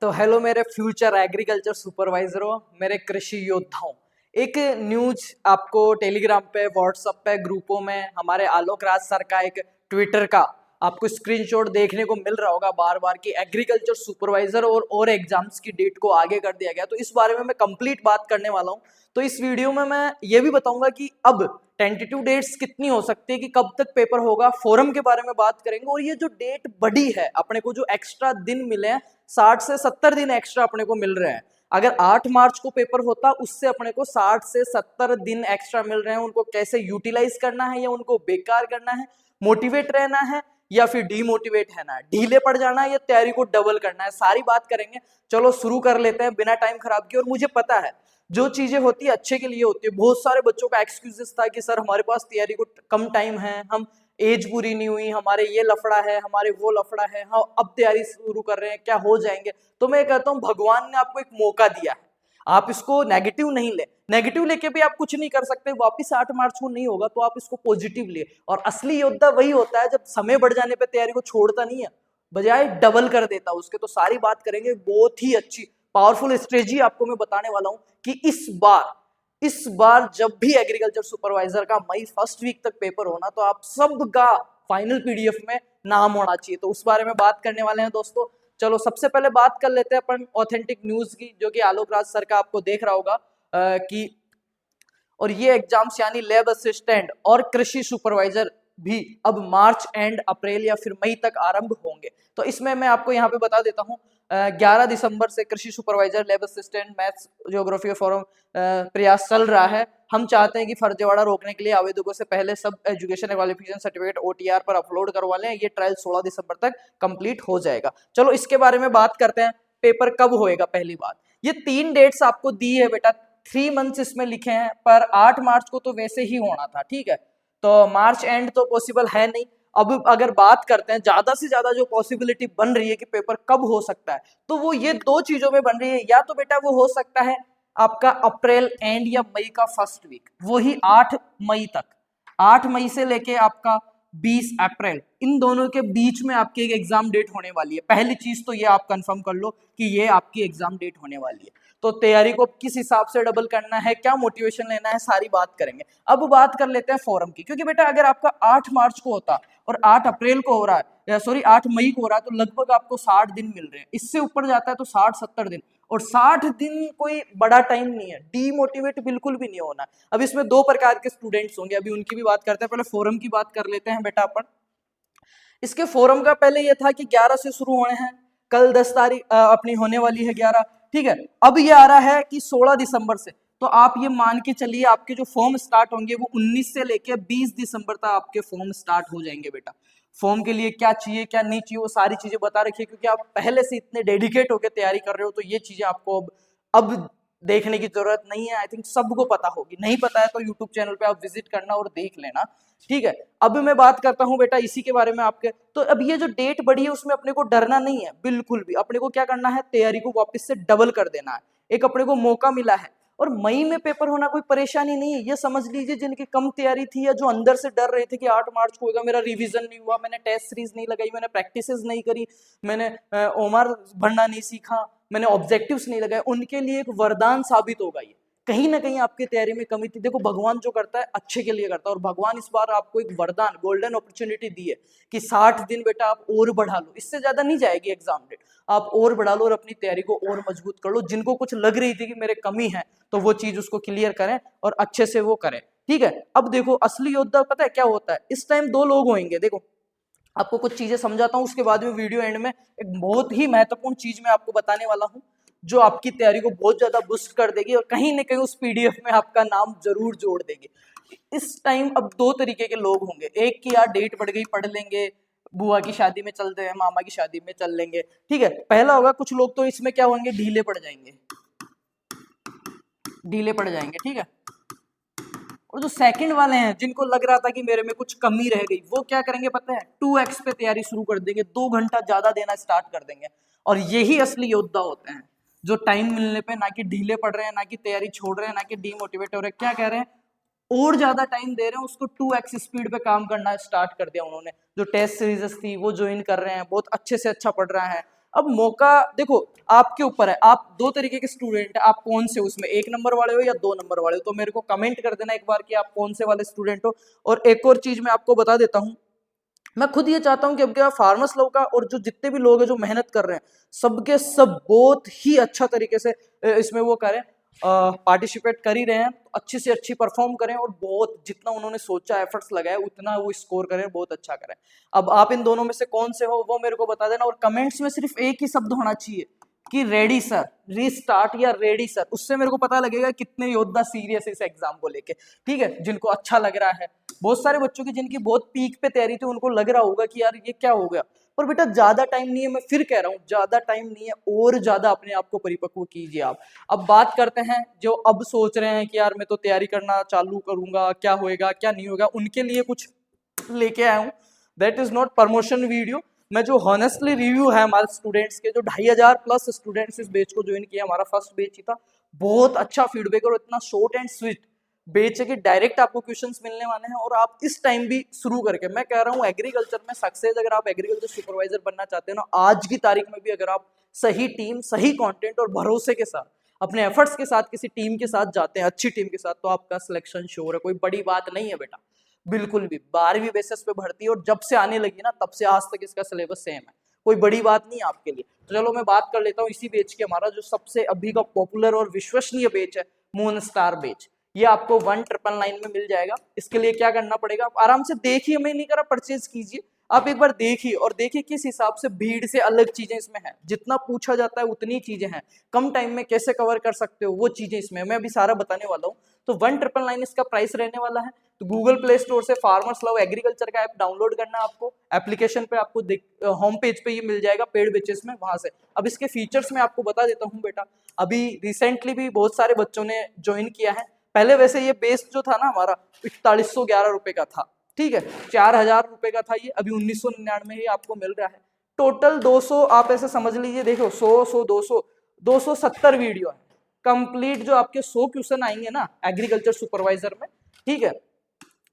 तो हेलो मेरे future agriculture सुपरवाइजरों, मेरे कृषि योद्धाओं। एक न्यूज आपको टेलीग्राम पे, व्हाट्सएप पे, ग्रुपों में हमारे आलोक राज सर का एक ट्विटर का आपको स्क्रीनशॉट देखने को मिल रहा होगा बार बार कि एग्रीकल्चर सुपरवाइजर और एग्जाम्स की डेट को आगे कर दिया गया। तो इस बारे में मैं कंप्लीट बात करने वाला हूं। तो इस वीडियो में मैं ये भी बताऊंगा कि अब टेंटेटिव डेट्स कितनी हो सकती है, कि कब तक पेपर होगा, फोरम के बारे में बात करेंगे। और ये जो डेट बढ़ी है, अपने को जो एक्स्ट्रा दिन मिले हैं, 60 से 70 दिन एक्स्ट्रा अपने को मिल रहे हैं। अगर 8 मार्च को पेपर होता, उससे अपने को 60 से 70 दिन एक्स्ट्रा मिल रहे हैं। उनको कैसे यूटिलाइज करना है या उनको बेकार करना है, मोटिवेट रहना है या फिर डीमोटिवेट है ना, ढीले पड़ जाना है या तैयारी को डबल करना है, सारी बात करेंगे। चलो शुरू कर लेते हैं बिना टाइम खराब किए। और मुझे पता है जो चीजें होती है अच्छे के लिए होती है। बहुत सारे बच्चों का एक्सक्यूजेस था कि सर हमारे पास तैयारी को कम टाइम है, हम एज पूरी नहीं हुई, हमारे ये लफड़ा है, हमारे वो लफड़ा है, हम अब तैयारी शुरू कर रहे हैं, क्या हो जाएंगे। तो मैं कहता हूं भगवान ने आपको एक मौका दिया है, आप इसको नेगेटिव नहीं ले। नेगेटिव लेके भी आप कुछ नहीं कर सकते, वापिस 8 मार्च को नहीं होगा, तो आप इसको पॉजिटिव लिए। और असली योद्धा वही होता है जब समय बढ़ जाने पे तैयारी को छोड़ता नहीं है, बजाय डबल कर देता उसके। तो सारी बात करेंगे, बहुत ही अच्छी पावरफुल स्ट्रेटजी आपको मैं बताने वाला हूं कि इस बार जब भी एग्रीकल्चर सुपरवाइजर का मई फर्स्ट वीक तक पेपर होना, तो आप सबका फाइनल पीडीएफ में नाम होना चाहिए। तो उस बारे में बात करने वाले हैं दोस्तों। चलो सबसे पहले बात कर लेते हैं अपन ऑथेंटिक न्यूज की, जो कि आलोक राज सर का आपको देख रहा होगा कि और ये एग्जाम्स यानी लैब असिस्टेंट और कृषि सुपरवाइजर भी अब मार्च एंड अप्रैल या फिर मई तक आरंभ होंगे। तो इसमें मैं आपको यहाँ पे बता देता हूँ, 11 दिसंबर से कृषि supervisor, lab assistant, maths, geography forum Prayas चल रहा है। हम चाहते हैं कि फर्जीवाड़ा रोकने के लिए आवेदकों से पहले सब एजुकेशन क्वालिफिकेशन सर्टिफिकेट OTR पर अपलोड करवा लें। ये ट्रायल 16 दिसंबर तक कंप्लीट हो जाएगा। चलो इसके बारे में बात करते हैं, पेपर कब होएगा। पहली बात, ये 3 डेट्स आपको दी है बेटा, 3 मंथ्स इसमें लिखे हैं, पर 8 मार्च को तो वैसे ही होना था, ठीक है। तो मार्च एंड तो पॉसिबल है नहीं। अब अगर बात करते हैं ज्यादा से ज्यादा जो पॉसिबिलिटी बन रही है कि पेपर कब हो सकता है, तो वो ये 2 चीजों में बन रही है। या तो बेटा वो हो सकता है आपका अप्रैल एंड या मई का फर्स्ट वीक, वही 8 मई तक, 8 मई से लेके आपका 20 अप्रैल, इन दोनों के बीच में आपकी एक एग्जाम डेट होने वाली है। पहली चीज तो ये आप कंफर्म कर लो कि ये आपकी एग्जाम डेट होने वाली है। तो तैयारी को किस हिसाब से डबल करना है, क्या मोटिवेशन लेना है, सारी बात करेंगे। अब बात कर लेते हैं फोरम की, क्योंकि बेटा अगर आपका 8 मार्च को होता और 8 अप्रैल को हो रहा है, सॉरी 8 मई को हो रहा है, तो लगभग आपको 60 दिन मिल रहे हैं। इससे ऊपर जाता है तो 60-70 दिन, और 60 दिन कोई बड़ा टाइम नहीं है, डीमोटिवेट बिल्कुल भी नहीं होना। अब इसमें 2 प्रकार के स्टूडेंट्स होंगे, अभी उनकी भी बात करते हैं। पहले फोरम की बात कर लेते हैं बेटा अपन। इसके फोरम का पहले ये था कि 11 से शुरू होने हैं, कल 10 तारीख अपनी होने वाली है 11, ठीक है। अब ये आ रहा है कि 16 दिसंबर से, तो आप ये मान के चलिए आपके जो फॉर्म स्टार्ट होंगे वो 19 से लेके 20 दिसंबर तक आपके फॉर्म स्टार्ट हो जाएंगे बेटा। फॉर्म के लिए क्या चाहिए क्या नहीं चाहिए वो सारी चीजें बता रखिए, क्योंकि आप पहले से इतने डेडिकेट होकर तैयारी कर रहे हो, तो ये चीजें आपको अब देखने की जरूरत नहीं है। आई थिंक सबको पता होगी, नहीं पता है तो यूट्यूब चैनल पे आप विजिट करना और देख लेना, ठीक है। अब मैं बात करता हूं बेटा इसी के बारे में आपके। तो अब ये जो डेट बढ़ी है उसमें अपने को डरना नहीं है बिल्कुल भी। अपने को क्या करना है, तैयारी को वापस से डबल कर देना है। एक अपने को मौका मिला है, और मई में पेपर होना कोई परेशानी नहीं है। ये समझ लीजिए जिनकी कम तैयारी थी या जो अंदर से डर रहे थे कि 8 मार्च को होगा, मेरा रिवीजन नहीं हुआ, मैंने टेस्ट सीरीज नहीं लगाई, मैंने प्रैक्टिसेस नहीं करी, मैंने ओमार भरना नहीं सीखा, मैंने ऑब्जेक्टिव्स नहीं लगाए, उनके लिए एक वरदान साबित होगा ये। कहीं ना कहीं आपकी तैयारी में कमी थी। देखो भगवान जो करता है अच्छे के लिए करता है, और भगवान इस बार आपको एक वरदान, गोल्डन अपॉर्चुनिटी दी है कि 60 दिन बेटा आप और बढ़ा लो। इससे ज्यादा नहीं जाएगी एग्जाम डेट, आप और बढ़ा लो और अपनी तैयारी को और मजबूत कर लो। जिनको कुछ लग रही थी कि मेरे कमी है, तो वो चीज उसको क्लियर करें और अच्छे से वो करें, ठीक है। अब देखो असली योद्धा पता है क्या होता है, इस टाइम 2 लोग होंगे। देखो आपको कुछ चीजें समझाता हूं, उसके बाद में वीडियो एंड में एक बहुत ही महत्वपूर्ण चीज मैं आपको बताने वाला हूं, जो आपकी तैयारी को बहुत ज्यादा बूस्ट कर देगी और कहीं ना कहीं उस पीडीएफ में आपका नाम जरूर जोड़ देगी। इस टाइम अब 2 तरीके के लोग होंगे, एक की यार डेट बढ़ गई पढ़ लेंगे, बुआ की शादी में चलते हैं, मामा की शादी में चल लेंगे, ठीक है। पहला होगा कुछ लोग तो इसमें क्या होंगे, ढीले पड़ जाएंगे, ढीले पड़ जाएंगे, ठीक है। और जो सेकंड वाले हैं जिनको लग रहा था कि मेरे में कुछ कमी रह गई, वो क्या करेंगे पता है, 2x पे तैयारी शुरू कर देंगे, 2 घंटा ज्यादा देना स्टार्ट कर देंगे। और यही असली योद्धा होते हैं, जो टाइम मिलने पे ना कि ढीले पड़ रहे हैं, ना कि तैयारी छोड़ रहे हैं, ना कि डीमोटिवेट हो रहे हैं, क्या कह रहे हैं, और ज्यादा टाइम दे रहे हैं उसको, 2x स्पीड पे काम करना स्टार्ट कर दिया उन्होंने। जो टेस्ट सीरीज थी वो ज्वाइन कर रहे हैं, बहुत अच्छे से अच्छा पढ़ रहा है, अब मौका देखो आपके ऊपर है, आप दो तरीके के स्टूडेंट है, आप कौन से उसमें 1 नंबर वाले हो या 2 नंबर वाले हो, तो मेरे को कमेंट कर देना एक बार कि आप कौन से वाले स्टूडेंट हो। और एक और चीज मैं आपको बता देता हूँ, मैं खुद ये चाहता हूं कि अब क्या फार्मर्स लोग का और जो जितने भी लोग हैं जो मेहनत कर रहे हैं सबके सब बहुत ही अच्छा तरीके से इसमें वो करें, पार्टिसिपेट कर ही रहे हैं, तो अच्छी से अच्छी परफॉर्म करें और बहुत जितना उन्होंने सोचा एफर्ट्स लगाए उतना वो स्कोर करें, बहुत अच्छा करें। अब आप इन दोनों में से कौन से हो वो मेरे को बता देना, और कमेंट्स में सिर्फ एक ही शब्द होना चाहिए कि रेडी सर, रीस्टार्ट या रेडी सर, उससे मेरे को पता लगेगा कितने योद्धा सीरियस है इस एग्जाम को लेके। ठीक है, जिनको अच्छा लग रहा है, बहुत सारे बच्चों की जिनकी बहुत पीक पे तैयारी थी उनको लग रहा होगा कि यार ये क्या हो गया, पर बेटा ज्यादा टाइम नहीं है, मैं फिर कह रहा हूँ ज्यादा टाइम नहीं है, और ज्यादा अपने आप को परिपक्व कीजिए आप। अब बात करते हैं जो अब सोच रहे हैं कि यार मैं तो तैयारी करना चालू करूंगा, क्या होएगा क्या नहीं होगा, उनके लिए कुछ लेके आया हूँ। That is not promotion video, मैं जो हॉनेस्टली रिव्यू है हमारे स्टूडेंट्स के, जो 2500 प्लस स्टूडेंट्स इस बैच को ज्वाइन किया, हमारा फर्स्ट बैच ही था, बहुत अच्छा फीडबैक और इतना शॉर्ट एंड स्वीट बैच है कि डायरेक्ट आपको क्वेश्चंस मिलने वाले हैं, और आप इस टाइम भी शुरू करके, मैं कह रहा हूँ एग्रीकल्चर में सक्सेस, अगर आप एग्रीकल्चर सुपरवाइजर बनना चाहते हैं ना आज की तारीख में भी, अगर आप सही टीम सही कंटेंट और भरोसे के साथ अपने एफर्ट्स के साथ किसी टीम के साथ जाते हैं, अच्छी टीम के साथ, तो आपका सिलेक्शन श्योर है। कोई बड़ी बात नहीं है बेटा, बिल्कुल भी 12वीं बेसिस पे भर्ती है, और जब से आने लगी ना तब से आज तक इसका सिलेबस सेम है, कोई बड़ी बात नहीं है आपके लिए। तो चलो मैं बात कर लेता हूँ इसी बेच के, हमारा जो सबसे अभी का पॉपुलर और विश्वसनीय बेच है मून स्टार बेच, ये आपको 1999 में मिल जाएगा। इसके लिए क्या करना पड़ेगा, आप आराम से देखिए, मैं नहीं करा परचेज कीजिए, आप एक बार देखिए और देखिए किस हिसाब से भीड़ से अलग चीजें इसमें हैं, जितना पूछा जाता है उतनी चीजें हैं, कम टाइम में कैसे कवर कर सकते हो वो चीजें इसमें मैं अभी सारा बताने वाला हूँ। तो 1999 इसका प्राइस रहने वाला है। तो गूगल प्ले स्टोर से फार्मर्स लव एग्रीकल्चर का ऐप डाउनलोड करना है आपको, एप्लीकेशन पे आपको होम पेज पे ये मिल जाएगा पेड बेचेस में, वहां से। अब इसके फीचर्स में आपको बता देता हूँ बेटा, अभी रिसेंटली भी बहुत सारे बच्चों ने ज्वाइन किया है। पहले वैसे ये बेस जो था ना हमारा 4111 रुपए का था, ठीक है, 4000 रुपए का था ये, अभी 1999 ही आपको मिल रहा है। टोटल 200 आप ऐसे समझ लीजिए, देखो 100 200 270 वीडियो है कंप्लीट, जो आपके 100 क्वेश्चन आएंगे ना एग्रीकल्चर सुपरवाइजर में, ठीक है,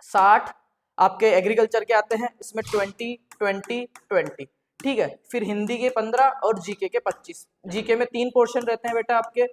60 आपके एग्रीकल्चर के आते हैं इसमें, 20 20 20, ठीक है, फिर हिंदी के 15 और जीके के 25। जीके में 3 पोर्शन रहते हैं बेटा आपके,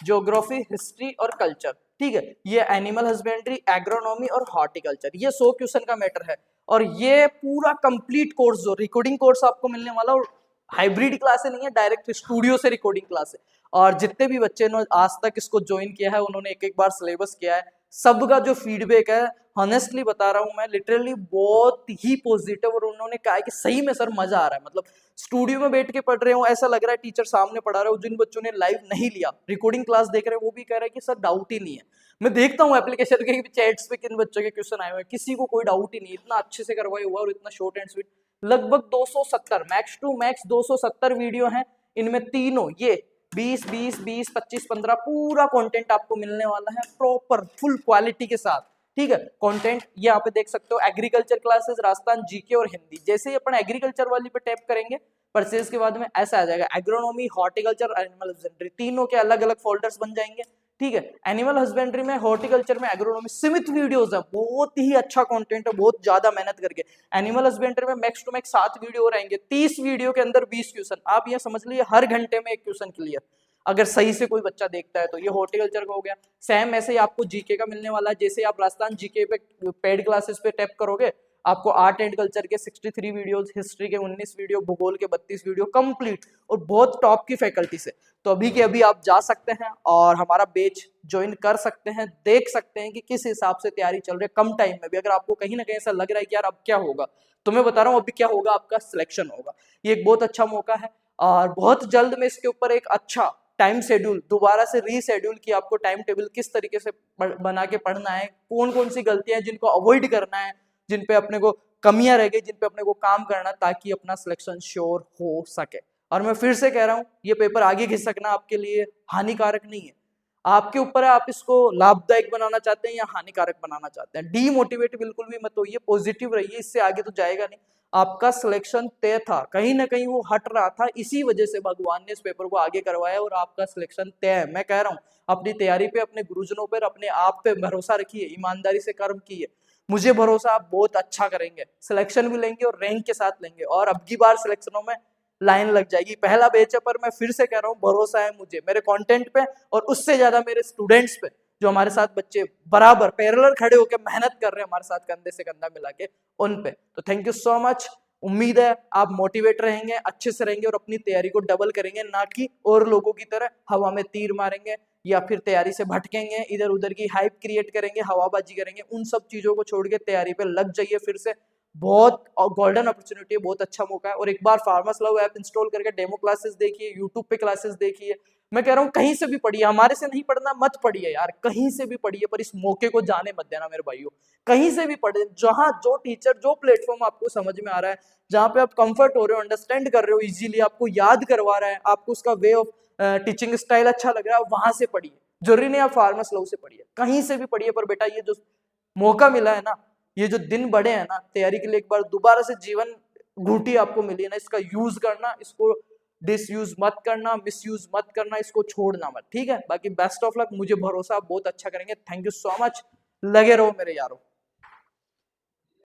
ज्योग्राफी, हिस्ट्री और कल्चर, ठीक है। ये एनिमल हस्बेंड्री, एग्रोनॉमी और हॉर्टिकल्चर, ये 100 क्वेश्चन का मैटर है। और ये पूरा कंप्लीट कोर्स जो रिकॉर्डिंग कोर्स आपको मिलने वाला, और हाइब्रिड क्लास नहीं है, डायरेक्ट स्टूडियो से रिकॉर्डिंग क्लास है। और जितने भी बच्चे ने आज तक इसको ज्वाइन किया है, उन्होंने एक एक बार सिलेबस किया है, सबका जो फीडबैक है, हॉनेस्टली बता रहा हूं मैं, लिटरली बहुत ही पॉजिटिव, और उन्होंने कहा है कि सही में सर मजा आ रहा है, मतलब स्टूडियो में बैठ के पढ़ रहे हो ऐसा लग रहा है टीचर सामने पढ़ा रहे हो। जिन बच्चों ने लाइव नहीं लिया, रिकॉर्डिंग क्लास देख रहे हैं, वो भी कह रहे हैं कि सर डाउट ही नहीं है। मैं देखता हूँ एप्लीकेशन के चैट्स पे किन बच्चों के क्वेश्चन आए हुए हैं, किसी को कोई डाउट ही नहीं, इतना अच्छे से करवाया हुआ और इतना शॉर्ट एंड स्वीट। लगभग 270 मैक्स टू मैक्स 270 वीडियो हैं, इनमें तीनों ये 20 20 20 25 15 पूरा कंटेंट आपको मिलने वाला है प्रॉपर फुल क्वालिटी के साथ, ठीक है। कंटेंट ये यहाँ पे देख सकते हो, एग्रीकल्चर क्लासेस, राजस्थान जीके और हिंदी। जैसे ही अपन एग्रीकल्चर वाली पे टैप करेंगे परचेज के बाद में ऐसा आ जाएगा, एग्रोनॉमी, हॉर्टिकल्चर, एनिमल हस्बेंड्री, तीनों के अलग अलग फोल्डर्स बन जाएंगे, ठीक है। एनिमल हस्बेंड्री में, हॉर्टिकल्चर में, एग्रोनॉमी सीमित वीडियोस है, बहुत ही अच्छा कंटेंट है, बहुत ज्यादा मेहनत करके। एनिमल हस्बेंड्री में मैक्स टू मैक्स 7 वीडियो रहेंगे, 30 वीडियो के अंदर 20 क्वेश्चन, आप ये समझ लीजिए हर घंटे में एक क्वेश्चन क्लियर, अगर सही से कोई बच्चा देखता है तो। ये हॉर्टिकल्चर का हो गया। सेम ऐसे ही आपको जीके का मिलने वाला है, जैसे आप राजस्थान जीके पे पेड क्लासेस पे टैप करोगे, आपको आर्ट एंड कल्चर के 63 वीडियोस, हिस्ट्री के 19 वीडियो, भूगोल के 32 वीडियो कंप्लीट, और बहुत टॉप की फैकल्टी से। तो अभी के अभी आप जा सकते हैं और हमारा बैच ज्वाइन कर सकते हैं, देख सकते हैं कि किस हिसाब से तैयारी चल रही है कम टाइम में भी। अगर आपको कहीं ना कहीं ऐसा लग रहा है कि यार अब क्या होगा, तो मैं बता रहा हूँ अभी क्या होगा, आपका सिलेक्शन होगा। ये एक बहुत अच्छा मौका है, और बहुत जल्द में इसके ऊपर एक अच्छा टाइम शेड्यूल दोबारा से रीशेड्यूल की, आपको टाइम टेबल किस तरीके से बना के पढ़ना है, कौन कौन सी गलतियां हैं जिनको अवॉइड करना है, जिन पे अपने को कमियां रह गई, जिन पे अपने को काम करना, ताकि अपना सिलेक्शन श्योर हो सके। और मैं फिर से कह रहा हूं, ये पेपर आगे खिसकना आपके लिए हानिकारक नहीं है, आपके ऊपर है, आप इसको लाभदायक बनाना चाहते हैं या हानिकारक बनाना चाहते हैं। डीमोटिवेट बिल्कुल भी मत होइए, पॉजिटिव रहिए, इससे आगे तो जाएगा नहीं। आपका सिलेक्शन तय था, कहीं ना कहीं वो हट रहा था, इसी वजह से भगवान ने इस पेपर को आगे करवाया और आपका सिलेक्शन तय है। मैं कह रहा हूँ अपनी तैयारी पे, अपने गुरुजनों पर, अपने आप पे भरोसा रखिए, ईमानदारी से कर्म कीजिए, मुझे भरोसा आप बहुत अच्छा करेंगे, सिलेक्शन भी लेंगे और रैंक के साथ लेंगे। और अब की बार सिलेक्शनों में लाइन लग जाएगी। पहला बैच है, पर मैं फिर से कह रहा हूँ, भरोसा है मुझे मेरे कंटेंट पे और उससे ज्यादा मेरे स्टूडेंट्स पे, जो हमारे साथ बच्चे बराबर पैरेलल खड़े होकर मेहनत कर रहे हैं हमारे साथ कंधे से कंधा मिला के, उन पे। तो थैंक यू सो मच। उम्मीद है आप मोटिवेट रहेंगे, अच्छे से रहेंगे और अपनी तैयारी को डबल करेंगे, ना कि और लोगों की तरह हवा में तीर मारेंगे या फिर तैयारी से भटकेंगे, इधर उधर की हाइप क्रिएट करेंगे, हवाबाजी करेंगे। उन सब चीजों को छोड़ के तैयारी पे लग जाइए फिर से। बहुत गोल्डन अपॉर्चुनिटी है, बहुत अच्छा मौका है। और एक बार फार्मर्स लव ऐप इंस्टॉल करके डेमो क्लासेस देखिए, यूट्यूब पे क्लासेस देखिए। मैं कह रहा हूँ कहीं से भी पढ़िए, हमारे से नहीं पढ़ना मत पढ़िए यार, कहीं से भी पढ़िए, पर इस मौके को जाने मत देना मेरे भाइयों। कहीं से भी पढ़े, जहां जो टीचर जो प्लेटफॉर्म आपको समझ में आ रहा है, जहां पे आप कंफर्ट हो रहे हो, अंडरस्टैंड कर रहे हो इजीली, आपको याद करवा रहा है, आपको उसका वे ऑफ टीचिंग स्टाइल अच्छा लग रहा है, वहां से पढ़िए। जरूरी नहीं आप फार्मर्स लव से पढ़िए, कहीं से भी पढ़िए। पर बेटा ये जो मौका मिला है ना, ये जो दिन बड़े हैं ना तैयारी के लिए, एक बार दोबारा से जीवन घूंटी आपको मिली है ना, इसका यूज करना, इसको डिसयूज मत करना, मिसयूज मत करना, इसको छोड़ना मत, ठीक है। बाकी बेस्ट ऑफ लक, मुझे भरोसा आप बहुत अच्छा करेंगे। थैंक यू सो मच, लगे रहो मेरे यारों।